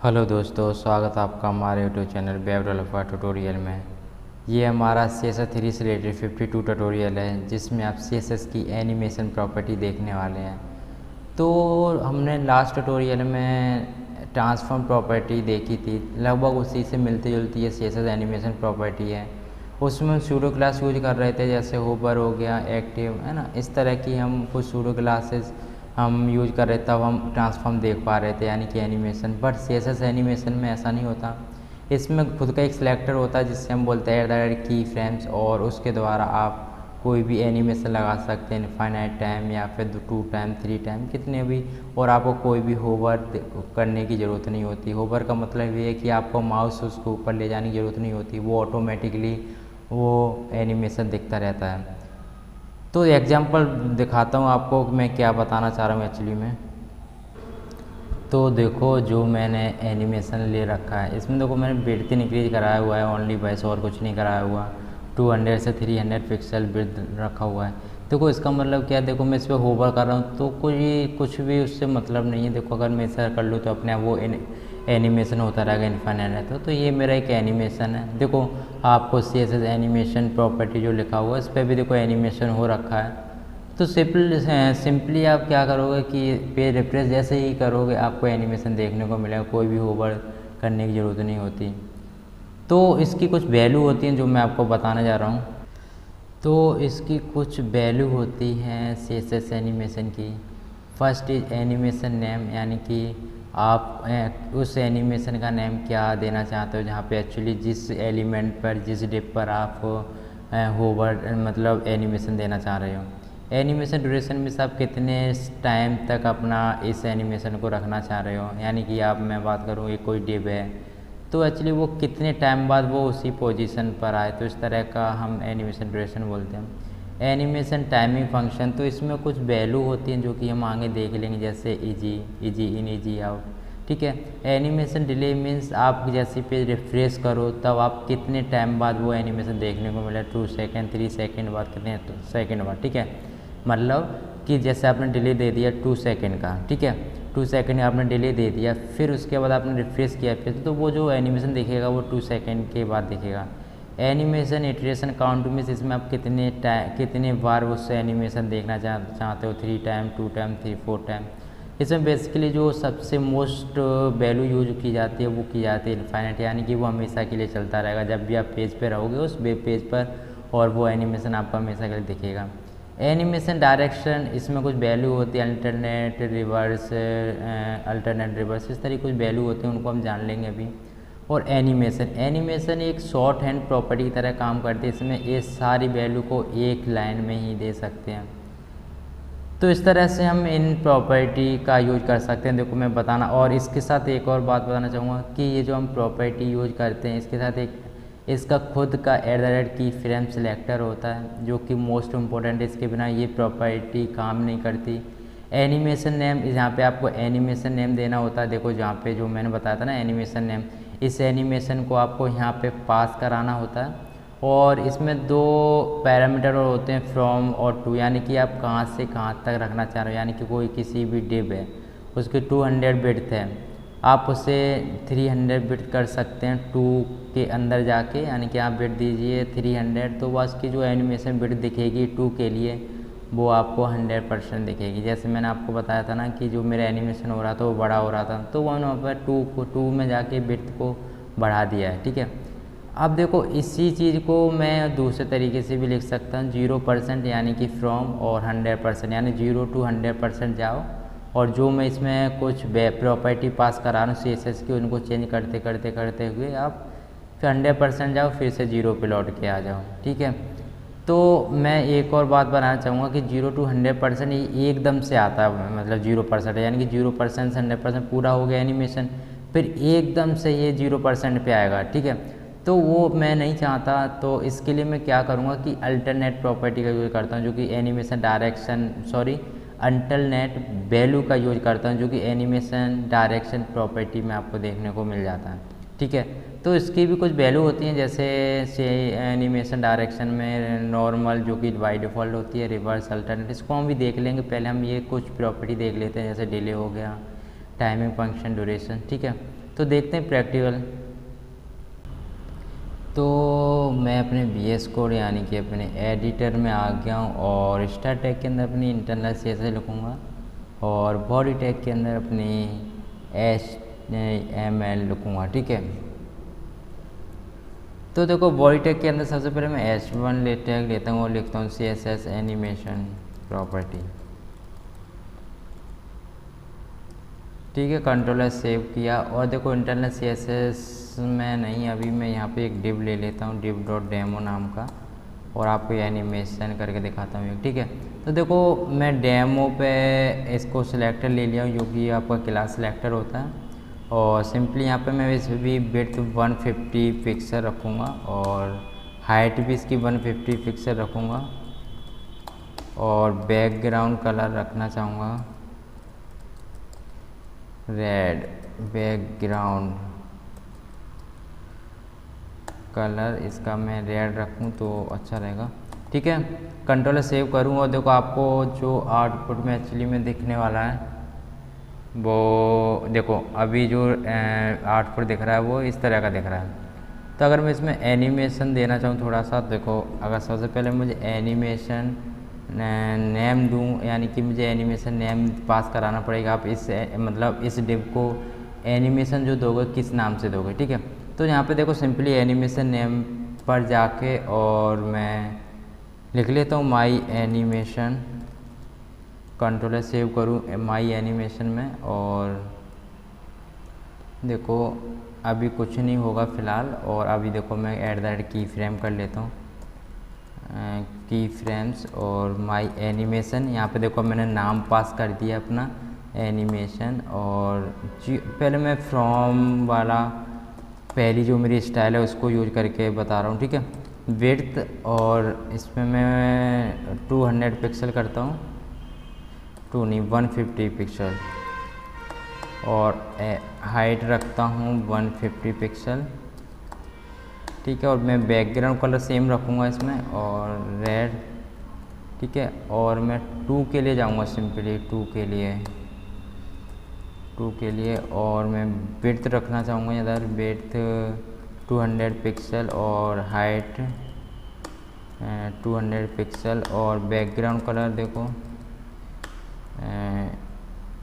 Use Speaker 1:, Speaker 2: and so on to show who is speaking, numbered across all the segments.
Speaker 1: Hello दोस्तों, स्वागत है आपका हमारे YouTube channel web developer tutorial में। ये हमारा CSS3 से रिलेटेड 52 ट्यूटोरियल है जिसमें आप CSS की एनिमेशन प्रॉपर्टी देखने वाले हैं। तो हमने लास्ट ट्यूटोरियल में ट्रांसफॉर्म प्रॉपर्टी देखी थी, लगभग उसी से मिलती जुलती ये CSS एनिमेशन प्रॉपर्टी है। उसमें हम सूडो क्लास यूज कर रहे थे, जैसे होवर हो गया, एक्टिव है ना, इस तरह की हम कुछ सूडो क्लासेस हम यूज कर रहे, तब हम ट्रांसफॉर्म देख पा रहे थे यानी कि एनिमेशन। बट CSS एनिमेशन में ऐसा नहीं होता, इसमें खुद का एक सिलेक्टर होता है जिससे हम बोलते हैं की फ्रेम्स, और उसके द्वारा आप कोई भी एनिमेशन लगा सकते हैं, इनफाइनाइट टाइम या फिर 2 टाइम 3 टाइम कितने भी। और आपको कोई भी होवर करने की ज़रूरत नहीं होती। होवर का मतलब ये है कि आपको माउस उसको ऊपर ले जाने की ज़रूरत नहीं होती, वो ऑटोमेटिकली वो एनिमेशन दिखता रहता है। तो एग्जांपल दिखाता हूँ आपको मैं क्या बताना चाह रहा हूँ एक्चुअली में। तो देखो, जो मैंने एनिमेशन ले रखा है इसमें देखो मैंने विड्थ इंक्रीज कराया हुआ है ओनली बस, और कुछ नहीं कराया हुआ। 200 से 300 पिक्सल विड्थ रखा हुआ है। देखो इसका मतलब क्या है, देखो मैं इस पर होवर कर रहा हूँ तो कुछ भी उससे मतलब नहीं है। देखो अगर मैं इसे कर लूँ तो अपने आप वो एनिमेशन होता रहेगा इनफाइनाइट रहता। तो ये मेरा एक एनिमेशन है। देखो आपको CSS एनिमेशन प्रॉपर्टी जो लिखा हुआ है इस पर भी देखो एनिमेशन हो रखा है। तो सिंपली आप क्या करोगे कि पेज रिफ्रेश जैसे ही करोगे आपको एनिमेशन देखने को मिलेगा, कोई भी होवर करने की ज़रूरत नहीं होती। तो इसकी कुछ वैल्यू होती हैं जो मैं आपको बताने जा रहा हूँ। तो इसकी कुछ वैल्यू होती हैं CSS एनिमेशन की। फर्स्ट इज एनिमेशन नेम, यानी कि आप उस एनिमेशन का नेम क्या देना चाहते हो, जहाँ पे एक्चुअली जिस एलिमेंट पर जिस डिप पर आप होवर मतलब एनिमेशन देना चाह रहे हो। एनिमेशन ड्यूरेशन में आप कितने टाइम तक अपना इस एनिमेशन को रखना चाह रहे हो, यानी कि आप मैं बात करूँ ये कोई डिप है तो एक्चुअली वो कितने टाइम बाद वो उसी पोजीशन पर आए, तो इस तरह का हम एनिमेशन ड्यूरेशन बोलते हैं। एनिमेशन टाइमिंग फंक्शन, तो इसमें कुछ वैल्यू होती हैं जो कि हम आगे देख लेंगे, जैसे इजी इन इजी आउट। ठीक है। एनिमेशन डिले मीन्स आप जैसे पेज रिफ्रेश करो तब आप कितने टाइम बाद वो एनिमेशन देखने को मिला, 2 सेकेंड 3 सेकेंड बाद, कितने सेकेंड बाद। ठीक है, मतलब कि जैसे आपने डिले दे दिया 2 सेकेंड का, ठीक है, 2 सेकेंड आपने डिले दे दिया, फिर उसके बाद आपने रिफ्रेश किया फिर, तो वो जो एनिमेशन दिखेगा वो 2 सेकेंड के बाद दिखेगा। एनिमेशन इटरेशन काउंट मीन्स इसमें आप कितने बार उस एनिमेशन देखना चाहते हो, 3 टाइम 2 टाइम 3 4 टाइम। इसमें बेसिकली जो सबसे मोस्ट वैल्यू यूज की जाती है वो की जाती है इनफाइनाइट, यानी कि वो हमेशा के लिए चलता रहेगा। जब भी आप पेज पे रहोगे उस वेब पेज पर और वो एनिमेशन आपको हमेशा के लिए दिखेगा। एनिमेशन डायरेक्शन, इसमें कुछ वैल्यू होती है, अल्टरनेट रिवर्स, इस तरह कुछ वैल्यू होती है, उनको हम जान लेंगे अभी। और एनिमेशन एक शॉर्ट हैंड प्रॉपर्टी की तरह काम करती है। इसमें ये सारी वैल्यू को एक लाइन में ही दे सकते हैं। तो इस तरह से हम इन प्रॉपर्टी का यूज कर सकते हैं। देखो मैं बताना, और इसके साथ एक और बात बताना चाहूँगा कि ये जो हम प्रॉपर्टी यूज करते हैं इसके साथ एक इसका खुद का की फ्रेम सिलेक्टर होता है जो कि मोस्ट इम्पोर्टेंट है। इसके बिना ये प्रॉपर्टी काम नहीं करती। एनिमेशन नेम, यहाँ पे आपको एनिमेशन नेम देना होता है। देखो जहाँ पे जो मैंने बताया था ना एनिमेशन नेम, इस एनिमेशन को आपको यहाँ पे पास कराना होता है। और इसमें 2 पैरामीटर और होते हैं, फ्रॉम और टू, यानी कि आप कहाँ से कहाँ तक रखना चाह रहे हो। यानी कि कोई किसी भी डिव है उसकी 200 बिट्स है, आप उसे 300 बिट कर सकते हैं 2 के अंदर जाके, यानी कि आप बिट दीजिए 300 तो बस की जो एनिमेशन बिट दिखेगी 2 के लिए वो आपको 100% दिखेगी। जैसे मैंने आपको बताया था ना कि जो मेरा एनिमेशन हो रहा था वो बड़ा हो रहा था, तो वहाँ पर 2 में जाके बिट को बढ़ा दिया है। ठीक है। अब देखो इसी चीज़ को मैं दूसरे तरीके से भी लिख सकता हूँ, 0% यानी कि फ्रॉम, और 100% यानी 0 to 100% जाओ। और जो मैं इसमें कुछ प्रॉपर्टी पास करा रहा हूँ CSS की, उनको चेंज करते करते करते हुए आप फिर 100% जाओ, फिर से 0 पे लौट के आ जाओ। ठीक है। तो मैं एक और बात बताना चाहूँगा कि 0 to 100% ये एकदम से आता है, मतलब 0%, यानी कि 0% से 100% पूरा हो गया एनिमेशन, फिर एकदम से ये 0% पे आएगा। ठीक है। तो वो मैं नहीं चाहता, तो इसके लिए मैं क्या करूँगा कि अल्टरनेट प्रॉपर्टी का यूज़ करता हूँ जो कि एनिमेशन डायरेक्शन अल्टरनेट वैल्यू का यूज करता हूँ, जो कि एनिमेशन डायरेक्शन प्रॉपर्टी में आपको देखने को मिल जाता है। ठीक है। तो इसकी भी कुछ वैल्यू होती हैं, जैसे एनिमेशन डायरेक्शन में नॉर्मल जो कि बाई डिफ़ॉल्ट होती है, रिवर्स, अल्टरनेट, इसको हम भी देख लेंगे। पहले हम ये कुछ प्रॉपर्टी देख लेते हैं, जैसे डिले हो गया, टाइमिंग फंक्शन, ड्यूरेशन। ठीक है। तो देखते हैं प्रैक्टिकल। तो मैं अपने VS कोड यानी कि अपने एडिटर में आ गया हूँ और स्टार टैग के अंदर अपनी इंटरनल CSS लिखूँगा और बॉडी टैग के अंदर अपनी HTML लिखूँगा। ठीक है, तो देखो बॉडी टैग के अंदर सबसे पहले मैं H1 टैग लेता हूँ और लिखता हूँ CSS एनिमेशन प्रॉपर्टी। ठीक है, कंट्रोलर सेव किया और देखो इंटरनल CSS में नहीं, अभी मैं यहाँ पे एक डिव ले लेता हूँ, div.demo नाम का, और आपको एनिमेशन करके दिखाता हूँ। ठीक है, तो देखो मैं डेमो पे इसको सिलेक्टर ले लिया हूँ जो कि आपका क्लास सिलेक्टर होता है, और सिंपली यहाँ पे मैं इस भी विड्थ 150 पिक्सल रखूँगा और हाइट भी इसकी 150 पिक्सल रखूँगा और बैकग्राउंड कलर रखना चाहूँगा रेड, बैकग्राउंड कलर इसका मैं रेड रखूँ तो अच्छा रहेगा। ठीक है, कंट्रोल सेव करूँ और देखो आपको जो आउटपुट में एक्चुअली में दिखने वाला है वो देखो अभी जो आउटपुट दिख रहा है वो इस तरह का दिख रहा है। तो अगर मैं इसमें एनिमेशन देना चाहूँ थोड़ा सा, देखो अगर सबसे पहले मुझे एनिमेशन नेम दूँ, यानी कि मुझे एनिमेशन नेम पास कराना पड़ेगा। आप इस मतलब इस डिव को एनिमेशन जो दोगे किस नाम से दोगे। ठीक है, तो यहाँ पे देखो सिंपली एनिमेशन नेम पर जाके और मैं लिख लेता हूँ माई एनिमेशन, कंट्रोलर सेव करूँ माई एनिमेशन में, और देखो अभी कुछ नहीं होगा फ़िलहाल। और अभी देखो मैं @ की फ्रेम कर लेता हूँ, की फ्रेम्स और माई एनिमेशन। यहाँ पे देखो मैंने नाम पास कर दिया अपना एनिमेशन, और पहले मैं फ्रॉम वाला पहली जो मेरी स्टाइल है उसको यूज करके बता रहा हूँ। ठीक है, विड्थ और इसमें मैं 200 पिक्सल करता हूँ, 150 पिक्सल, और हाइट रखता हूँ 150 पिक्सल। ठीक है, और मैं बैकग्राउंड कलर सेम रखूँगा इसमें और रेड। ठीक है, और मैं 2 के लिए जाऊँगा, सिंपली 2 के लिए और मैं विड्थ रखना चाहूँगा इधर, विड्थ 200 पिक्सल और हाइट 200 पिक्सल, और बैकग्राउंड कलर देखो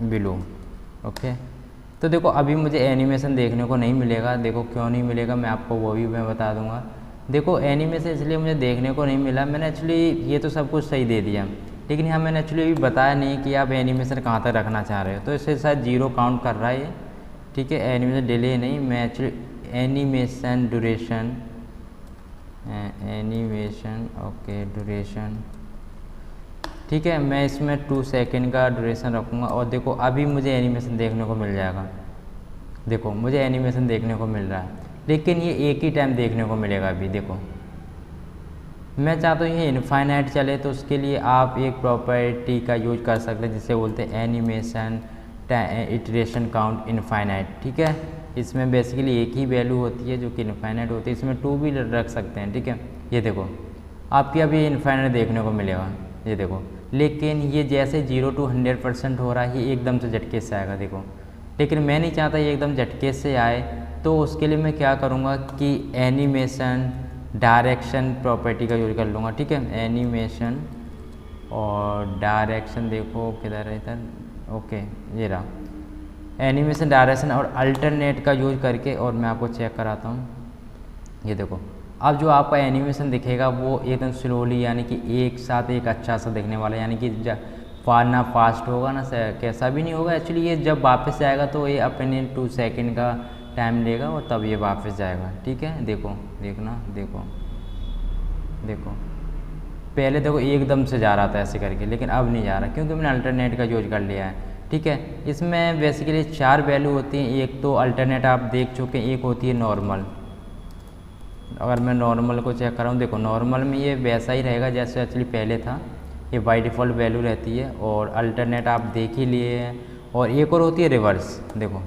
Speaker 1: ब्लू। ओके, तो देखो अभी मुझे एनिमेशन देखने को नहीं मिलेगा। देखो क्यों नहीं मिलेगा मैं आपको वो भी मैं बता दूंगा। देखो एनिमेशन इसलिए मुझे देखने को नहीं मिला, मैंने एक्चुअली ये तो सब कुछ सही दे दिया, लेकिन यहाँ मैंने एक्चुअली भी बताया नहीं कि आप एनिमेशन कहाँ तक रखना चाह रहे हो, तो इससे शायद 0 काउंट कर रहा है ये। ठीक है, एनिमेशन डिले नहीं, मैं actually animation duration, animation okay duration. ठीक है, मैं इसमें 2 सेकंड का ड्यूरेशन रखूँगा और देखो अभी मुझे एनिमेशन देखने को मिल जाएगा। देखो मुझे एनिमेशन देखने को मिल रहा है, लेकिन ये एक ही टाइम देखने को मिलेगा। अभी देखो मैं चाहता हूँ ये इनफाइनाइट चले, तो उसके लिए आप एक प्रॉपर्टी का यूज कर सकते हैं जिसे बोलते हैं एनिमेशन इटरेशन काउंट इनफाइनाइट। ठीक है, इसमें बेसिकली एक ही वैल्यू होती है जो कि इनफाइनाइट होती है, इसमें 2 भी रख सकते हैं। ठीक है, ये देखो आपके अभी इनफाइनाइट देखने को मिलेगा, ये देखो, लेकिन ये जैसे 0 to 100% हो रहा है ये एकदम से झटके से आएगा। देखो, लेकिन मैं नहीं चाहता ये एकदम झटके से आए, तो उसके लिए मैं क्या करूँगा कि एनिमेशन डायरेक्शन प्रॉपर्टी का यूज कर लूँगा। ठीक है, एनिमेशन और डायरेक्शन देखो किधर है, इधर, ओके ये रहा, एनिमेशन डायरेक्शन और अल्टरनेट का यूज करके, और मैं आपको चेक कराता हूँ। ये देखो अब जो आपका एनिमेशन दिखेगा वो एकदम स्लोली, यानी कि एक साथ एक अच्छा सा दिखने वाला है, यानी कि ना फास्ट होगा ना कैसा भी नहीं होगा। एक्चुअली ये जब वापस जाएगा तो ये अपने 2 सेकंड का टाइम लेगा और तब ये वापस जाएगा। ठीक है, देखो देखना, देखो देखो पहले देखो एकदम से जा रहा था ऐसे करके, लेकिन अब नहीं जा रहा क्योंकि मैंने अल्टरनेट का यूज कर लिया है। ठीक है, इसमें बेसिकली 4 वैल्यू होती हैं, एक तो अल्टरनेट आप देख चुके हैं, एक होती है नॉर्मल। अगर मैं नॉर्मल को चेक कराऊँ, देखो नॉर्मल में ये वैसा ही रहेगा जैसे एक्चुअली पहले था, ये बाय डिफ़ॉल्ट वैल्यू रहती है, और अल्टरनेट आप देख ही लिए हैं। और एक और होती है रिवर्स। देखो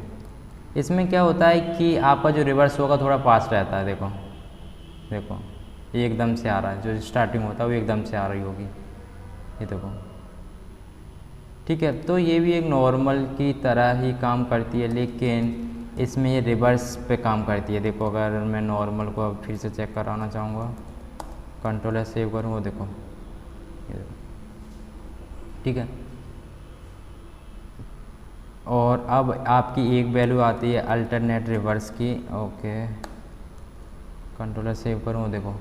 Speaker 1: इसमें क्या होता है कि आपका जो रिवर्स होगा थोड़ा फास्ट रहता है। देखो देखो ये एकदम से आ रहा है, जो स्टार्टिंग होता है वो एकदम से आ रही होगी, ये देखो। ठीक है, तो ये भी एक नॉर्मल की तरह ही काम करती है, लेकिन इसमें ये रिवर्स पे काम करती है। देखो अगर मैं नॉर्मल को अब फिर से चेक कराना चाहूँगा, कंट्रोल एस सेव करूँ, वो देखो ये देखो, ठीक है। और अब आपकी एक वैल्यू आती है अल्टरनेट रिवर्स की। ओके, कंट्रोल एस सेव करूँ, वो देखो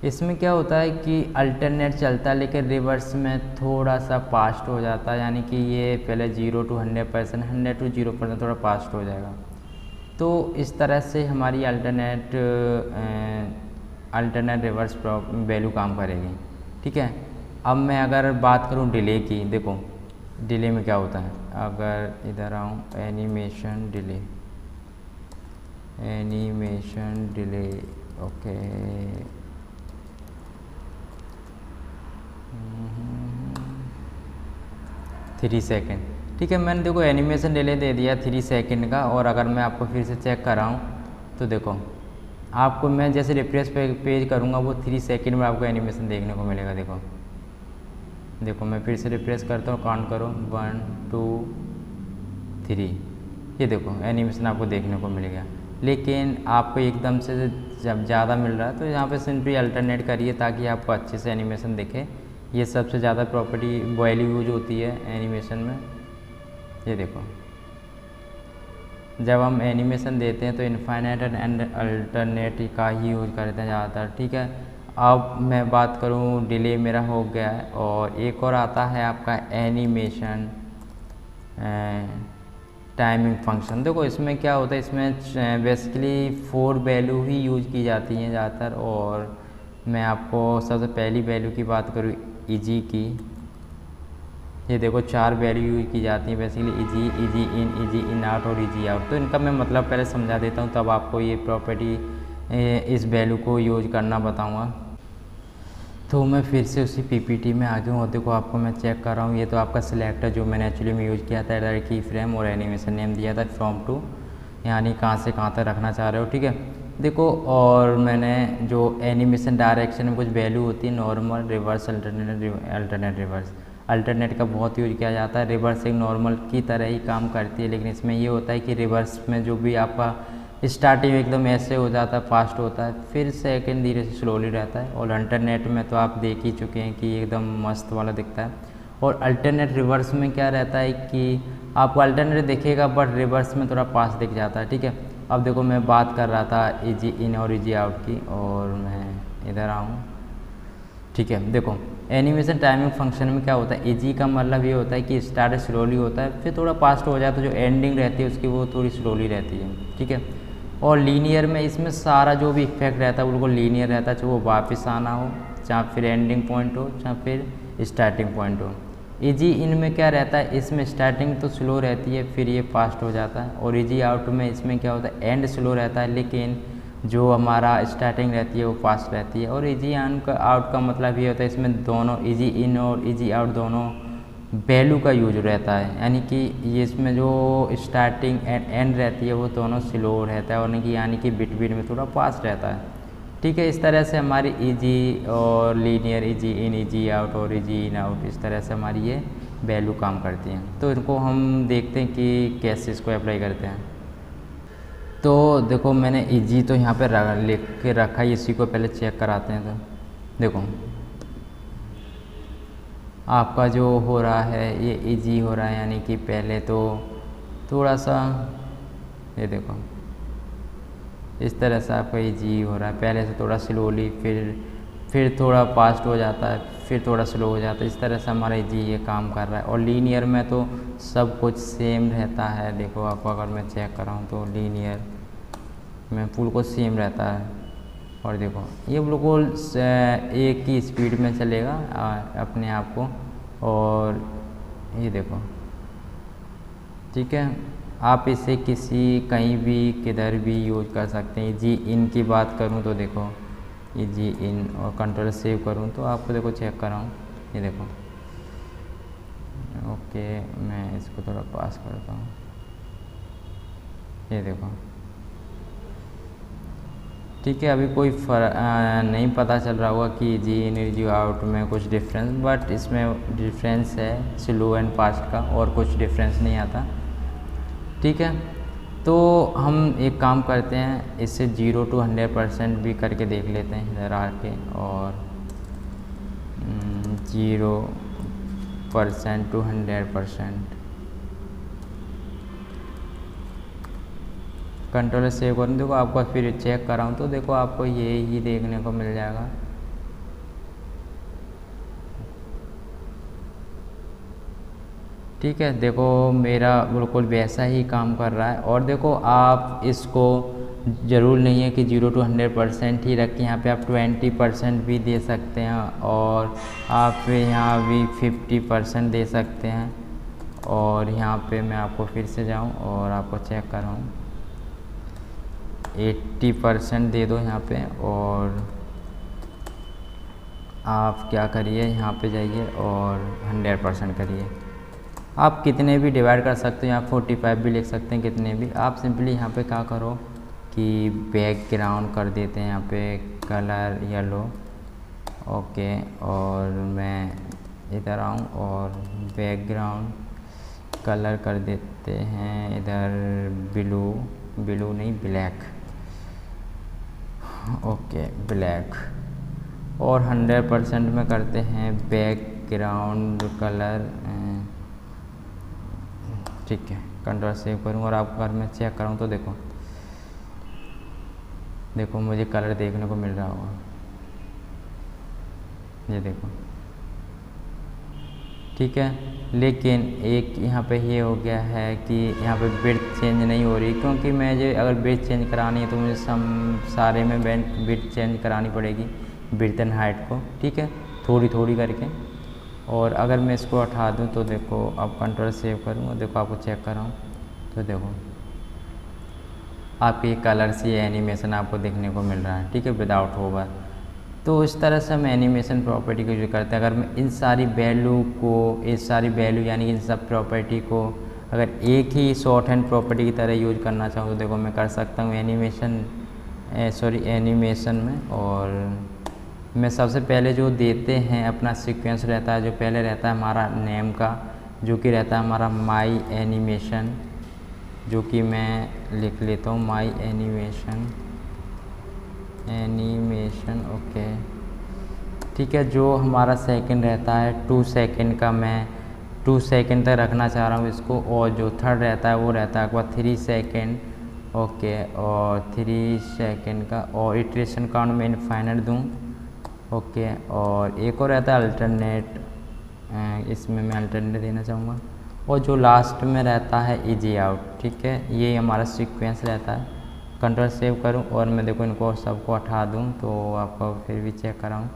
Speaker 1: इसमें क्या होता है कि अल्टरनेट चलता है लेकिन रिवर्स में थोड़ा सा पास्ट हो जाता है, यानी कि ये पहले 0 to 100%, 100 to 0% थोड़ा पास्ट हो जाएगा। तो इस तरह से हमारी अल्टरनेट रिवर्स वैल्यू काम करेगी, ठीक है। अब मैं अगर बात करूँ डिले की, देखो डिले में क्या होता है, अगर इधर आऊँ एनिमेशन डिले, ओके 3 सेकेंड, ठीक है। मैंने देखो एनिमेशन डिले दे दिया 3 सेकेंड का। और अगर मैं आपको फिर से चेक कराऊँ तो देखो आपको मैं जैसे रिफ्रेश पेज करूँगा वो 3 सेकेंड में आपको एनिमेशन देखने को मिलेगा। देखो मैं फिर से रिफ्रेश करता हूँ, काउंट करो 1 2 3, ये देखो एनिमेशन आपको देखने को मिल गया। लेकिन आपको एकदम से जब ज़्यादा मिल रहा है तो यहाँ पे सिंपली अल्टरनेट करिए ताकि आपको अच्छे से एनिमेशन दिखे। ये सबसे ज़्यादा प्रॉपर्टी वैल्यू यूज होती है एनिमेशन में। ये देखो जब हम एनिमेशन देते हैं तो इनफाइनाइट एंड अल्टरनेट का ही यूज करते हैं ज़्यादातर, ठीक है। अब मैं बात करूँ डिले मेरा हो गया है। और एक और आता है आपका एनिमेशन टाइमिंग फंक्शन। देखो इसमें क्या होता है, इसमें बेसिकली 4 वैल्यू ही यूज की जाती हैं ज़्यादातर। और मैं आपको सबसे पहली वैल्यू की बात करूँ ईजी की, ये देखो 4 वैल्यू यूज की जाती हैं बेसिकली, ईजी इन आउट और ईजी आउट। तो इनका मैं मतलब पहले समझा देता हूँ तब आपको ये प्रॉपर्टी इस वैल्यू को यूज करना बताऊँगा। तो मैं फिर से उसी पीपीटी में आ गया हूँ और देखो आपको मैं चेक कर रहा हूँ। ये तो आपका सिलेक्टर जो मैंने एक्चुअली में यूज़ किया था, की फ्रेम और एनिमेशन नेम दिया था फ्रॉम टू, यानी कहाँ से कहाँ तक रखना चाह रहे हो, ठीक है। देखो और मैंने जो एनिमेशन डायरेक्शन में कुछ वैल्यू होती है, normal, reverse, alternate reverse. Alternate का बहुत यूज किया जाता है, रिवर्स एक नॉर्मल की तरह ही काम करती है। लेकिन इसमें ये होता है कि रिवर्स में जो भी आपका स्टार्टिंग एकदम ऐसे हो जाता है, फास्ट होता है, फिर सेकंड धीरे से स्लोली रहता है। और अल्टरनेट में तो आप देख ही चुके हैं कि एकदम मस्त वाला दिखता है। और अल्टरनेट रिवर्स में क्या रहता है कि आपको अल्टरनेट दिखेगा बट रिवर्स में थोड़ा फास्ट दिख जाता है, ठीक है। अब देखो मैं बात कर रहा था ईजी इन और ईजी आउट की, और मैं इधर आऊँ, ठीक है। देखो एनिमेशन टाइमिंग फंक्शन में क्या होता है, ईजी का मतलब ये होता है कि स्टार्ट स्लोली होता है फिर थोड़ा फास्ट हो जाता है, जो एंडिंग रहती है उसकी वो थोड़ी स्लोली रहती है, ठीक है। और लीनियर में इसमें सारा जो भी इफेक्ट रहता है बिल्कुल लीनियर रहता है, चाहे वो वापस आना हो, चाहे फिर एंडिंग पॉइंट हो, चाहे फिर स्टार्टिंग पॉइंट हो। ईजी इन में क्या रहता है, इसमें स्टार्टिंग तो स्लो रहती है फिर ये फास्ट हो जाता है। और ईजी आउट में इसमें क्या होता है, एंड स्लो रहता है लेकिन जो हमारा स्टार्टिंग रहती है वो फास्ट रहती है। और ईजी आउट का मतलब ये होता है इसमें दोनों ईजी इन और ईजी आउट दोनों वैल्यू का यूज रहता है, यानी कि ये इसमें जो स्टार्टिंग एंड एंड रहती है वो दोनों स्लो रहता है, और यानी कि बिटवीन में थोड़ा फास्ट रहता है, ठीक है। इस तरह से हमारी ईजी और linear, easy in, easy out और ईजी इन आउट, इस तरह से हमारी ये वैल्यू काम करती हैं। तो इनको हम देखते हैं कि कैसे इसको अप्लाई करते हैं। तो देखो मैंने ईजी तो यहाँ पे लिख के रखा है, इसी को पहले चेक कराते हैं। तो देखो आपका जो हो रहा है ये ईजी हो रहा है, यानी कि पहले तो थोड़ा सा, ये देखो इस तरह से आपका ईजी हो रहा है, पहले से थोड़ा स्लोली, फिर थोड़ा फास्ट हो जाता है, फिर थोड़ा स्लो हो जाता है। इस तरह से हमारा ईजी ये काम कर रहा है। और लीनियर में तो सब कुछ सेम रहता है। देखो आपको अगर मैं चेक कराऊँ तो लीनियर में फुल को सेम रहता है। और देखो ये बिल्कुल एक ही स्पीड में चलेगा अपने आप को। और ये देखो, ठीक है, आप इसे किसी कहीं भी किधर भी यूज कर सकते हैं। जी इन की बात करूं तो देखो ये जी इन, और कंट्रोल सेव करूं तो आपको देखो चेक कराऊं, ये देखो ओके, मैं इसको थोड़ा पास करता हूं, ये देखो, ठीक है। अभी कोई नहीं पता चल रहा होगा कि जी इन जी आउट में कुछ डिफरेंस, बट इसमें डिफरेंस है स्लो एंड फास्ट का, और कुछ डिफरेंस नहीं आता, ठीक है। तो हम एक काम करते हैं, इससे 0 to 100% भी करके देख लेते हैं इधर आके, और 0% to 100%। कंट्रोल सेव करूँ, देखो आपको फिर चेक कराऊँ तो देखो आपको ये ही देखने को मिल जाएगा। ठीक है, देखो मेरा बिल्कुल वैसा ही काम कर रहा है। और देखो आप इसको ज़रूर नहीं है कि 0 to 100% ही रखें, यहाँ पे आप 20% भी दे सकते हैं, और आप यहाँ भी 50% दे सकते हैं। और यहाँ पे मैं आपको फिर से जाऊँ और आपको चेक कराऊँ, 80% दे दो यहाँ पे। और आप क्या करिए, यहाँ पे जाइए और 100% करिए। आप कितने भी डिवाइड कर सकते हैं, आप 45 भी लिख सकते हैं, कितने भी। आप सिंपली यहाँ पे क्या करो कि बैकग्राउंड कर देते हैं यहाँ पे कलर येलो, ओके। और मैं इधर आऊँ और बैकग्राउंड कलर कर देते हैं इधर ब्लू नहीं ब्लैक, ओके ब्लैक। और 100% में करते हैं बैकग्राउंड कलर, ठीक है। कंट्रोल सेव करूँ और आपको अगर मैं चेक कराऊँ तो देखो मुझे कलर देखने को मिल रहा होगा, ये देखो, ठीक है। लेकिन एक यहाँ पे ये हो गया है कि यहाँ पे विड्थ चेंज नहीं हो रही, क्योंकि मैं जो अगर विड्थ चेंज करानी है तो मुझे सारे में विड्थ चेंज करानी पड़ेगी, विड्थ एंड हाइट को, ठीक है, थोड़ी थोड़ी करके। और अगर मैं इसको हटा दूँ तो देखो, अब कंट्रोल सेव करूँ, देखो आपको चेक कराऊँ तो देखो आपके कलर से एनिमेशन आपको देखने को मिल रहा है, ठीक है, विदाउट होवर। तो इस तरह से हम एनिमेशन प्रॉपर्टी को यूज करते हैं। अगर मैं इन सारी वैल्यू यानी इन सब प्रॉपर्टी को अगर एक ही शॉर्ट हैंड प्रॉपर्टी की तरह यूज करना चाहूँ तो देखो मैं कर सकता हूँ एनिमेशन में। और मैं सबसे पहले जो देते हैं अपना सीक्वेंस रहता है, जो पहले रहता है हमारा नेम का, जो कि रहता है हमारा माई एनिमेशन, जो कि मैं लिख लेता हूँ माई एनिमेशन, ओके, ठीक है। जो हमारा सेकंड रहता है 2 सेकंड का, मैं 2 सेकंड तक रखना चाह रहा हूँ इसको। और जो थर्ड रहता है वो रहता है आपका 3 सेकंड, ओके। और 3 सेकंड का, और इटरेशन काउंट में इनफाइनाइट दूँ, ओके। और एक और रहता है अल्टरनेट, इसमें मैं अल्टरनेट देना चाहूँगा। और जो लास्ट में रहता है इजी आउट, ठीक है। ये हमारा सीक्वेंस रहता है। कंट्रोल सेव करूँ और मैं देखो इनको सबको हटा दूँ तो आपको फिर भी चेक कराऊँ,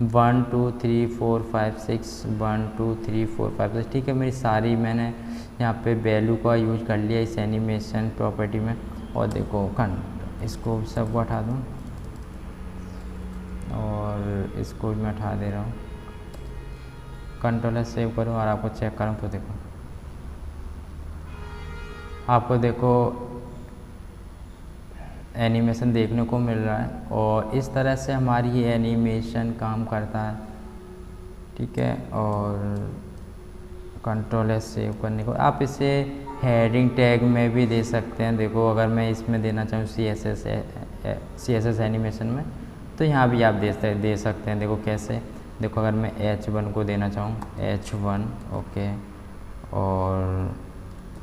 Speaker 1: 1 2 3 4 5 6 1 2 3 4 5 6, ठीक है। मेरी सारी मैंने यहाँ पे वैल्यू का यूज कर लिया इस एनिमेशन प्रॉपर्टी में। और देखो इसको सबको हटा दूँ और इसको मैं हटा दे रहा हूँ। कंट्रोल सेव करूँ और आपको चेक करूँ तो देखो आपको देखो एनिमेशन देखने को मिल रहा है। और इस तरह से हमारी ये एनिमेशन काम करता है, ठीक है। और कंट्रोल एस सेव करने को आप इसे हेडिंग टैग में भी दे सकते हैं। देखो अगर मैं इसमें देना चाहूँ सी एस एस एनिमेशन में, तो यहाँ भी आप दे सकते हैं। देखो कैसे, देखो अगर मैं H1 को देना चाहूँ, H1, ओके। और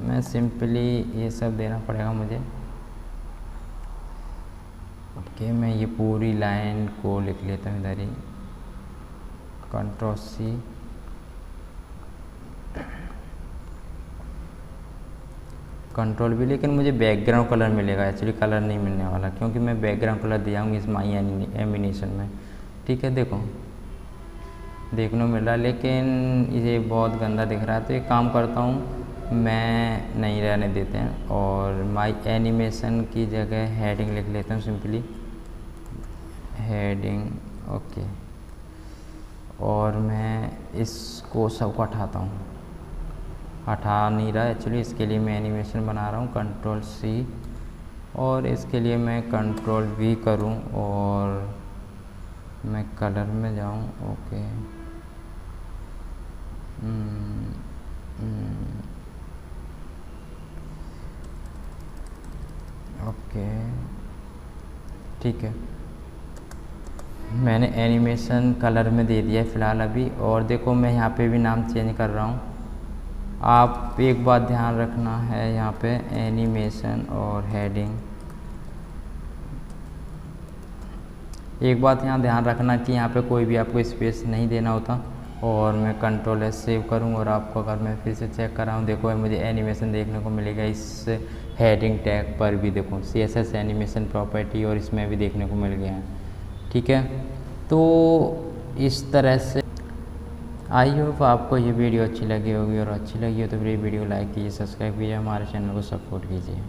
Speaker 1: मैं सिंपली ये सब देना पड़ेगा मुझे, ओके। मैं ये पूरी लाइन को लिख लेता हूँ इधर ही, कंट्रोल सी, कंट्रोल भी। लेकिन मुझे बैकग्राउंड कलर मिलेगा, एक्चुअली कलर नहीं मिलने वाला, क्योंकि मैं बैकग्राउंड कलर दिया हूँ इस माई एनिमेशन में, ठीक है। देखो देखने को मिल रहा है, लेकिन ये बहुत गंदा दिख रहा है। तो एक काम करता हूँ, मैं नहीं रहने देते हैं और माई एनिमेशन की जगह हेडिंग लिख लेता हूँ, सिंपली हेडिंग, ओके। और मैं इसको सबको हटाता हूँ, हटा नहीं रहा एक्चुअली, इसके लिए मैं एनिमेशन बना रहा हूँ, कंट्रोल सी। और इसके लिए मैं कंट्रोल वी करूँ और मैं कलर में जाऊँ, ओके। ठीक है, मैंने एनिमेशन कलर में दे दिया है फ़िलहाल अभी। और देखो मैं यहाँ पे भी नाम चेंज कर रहा हूँ। आप एक बात ध्यान रखना है यहाँ पे एनिमेशन और हेडिंग, एक बात यहाँ ध्यान रखना कि यहाँ पे कोई भी आपको स्पेस नहीं देना होता। और मैं कंट्रोल एस सेव करूँ और आपको अगर मैं फिर से चेक कर रहा हूँ, देखो मुझे एनिमेशन देखने को मिलेगा इस हेडिंग टैग पर भी। देखो CSS एनिमेशन प्रॉपर्टी और इसमें भी देखने को मिल गया है। ठीक है, तो इस तरह से आई होप आपको ये वीडियो अच्छी लगी होगी, और अच्छी लगी हो तो फिर ये वीडियो लाइक कीजिए, सब्सक्राइब कीजिए, हमारे चैनल को सपोर्ट कीजिए।